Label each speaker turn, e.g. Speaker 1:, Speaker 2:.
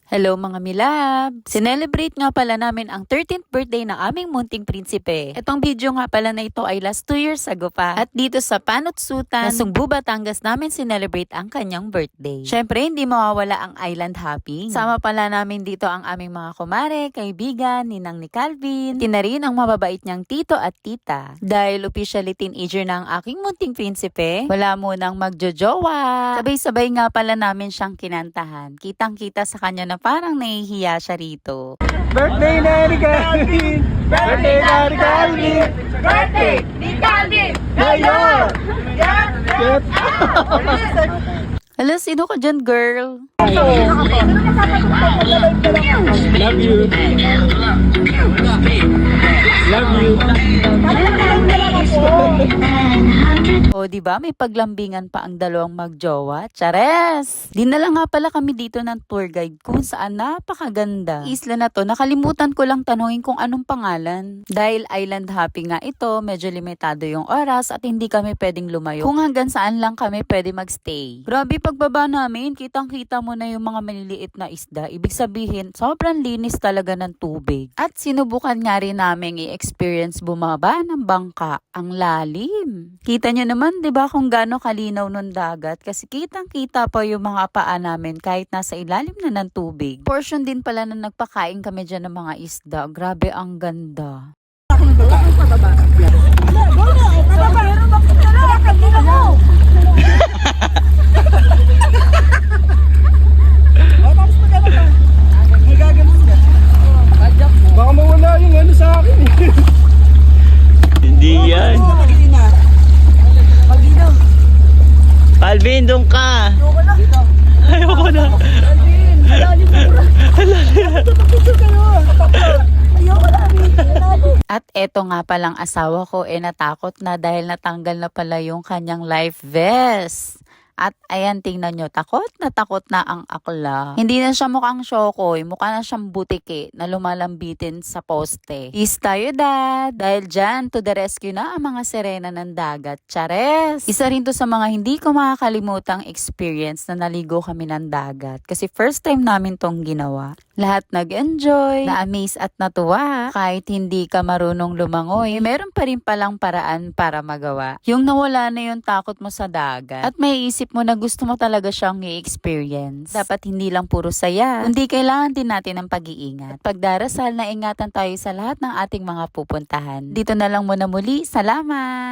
Speaker 1: Hello mga milab! Sinelebrate nga pala namin ang 13th birthday ng aming munting prinsipe. Itong video nga pala na ito ay last 2 years ago pa. At dito sa Panutsutan, Sungbu, Batangas namin sinelebrate ang kanyang birthday. Syempre, hindi mawawala ang island hopping. Sama pala namin dito ang aming mga kumare, kaibigan, ninang ni Calvin. Tina rin ang mababait niyang tito at tita. Dahil officially teenager na ang aking munting prinsipe, wala munang magjojowa. Sabay-sabay nga pala namin siyang kinantahan. Kitang-kita sa kanya na parang nahihiya siya rito.
Speaker 2: Birthday na ni Calvin! Birthday na ni Calvin!
Speaker 3: Birthday ni Calvin!
Speaker 2: Ngayon! Yes!
Speaker 1: Hala, sino ka dyan, girl?
Speaker 2: Love you! Love you!
Speaker 1: O, diba? May paglambingan pa ang dalawang magjowa. Chares! Dinala nga pala kami dito ng tour guide kung saan napakaganda. Isla na to, nakalimutan ko lang tanungin kung anong pangalan. Dahil island hopping nga ito, medyo limitado yung oras at hindi kami pwedeng lumayo. Kung hanggang saan lang kami pwede magstay. Grabe, pagbaba namin, kitang-kita mo na yung mga maliliit na isda. Ibig sabihin, sobrang linis talaga ng tubig. At sinubukan nga rin namin i-experience bumaba ng bangka. Ang lalim. Kita nyo naman, di ba, kung gaano kalinaw ng dagat? Kasi kitang-kita pa yung mga paa namin kahit nasa ilalim na ng tubig. Portion din pala na nagpakain kami dyan ng mga isda. Grabe, ang ganda.
Speaker 2: Baka mawala yung ano sa akin eh.
Speaker 4: Hindi yan. Calvin, doon ka. Ayoko na.
Speaker 1: At eto nga palang asawa ko natakot na dahil natanggal na pala yung kanyang life vest. At ayan, tingnan nyo, takot na ang akla. Hindi na siya mukhang syokoy, mukha na siyang butike na lumalambitin sa poste. Is tayo, dad! Dahil dyan, to the rescue na ang mga sirena ng dagat. Chares! Isa rin to sa mga hindi ko makakalimutang experience na naligo kami ng dagat. Kasi first time namin tong ginawa. Lahat nag-enjoy, na-amaze at natuwa. Kahit hindi ka marunong lumangoy, meron pa rin palang paraan para magawa. Yung nawala na yung takot mo sa dagat. At may isip mo na gusto mo talaga siyang i-experience. Dapat hindi lang puro saya, kundi kailangan din natin ng pag-iingat. Pagdarasal na ingatan tayo sa lahat ng ating mga pupuntahan. Dito na lang muna muli. Salamat!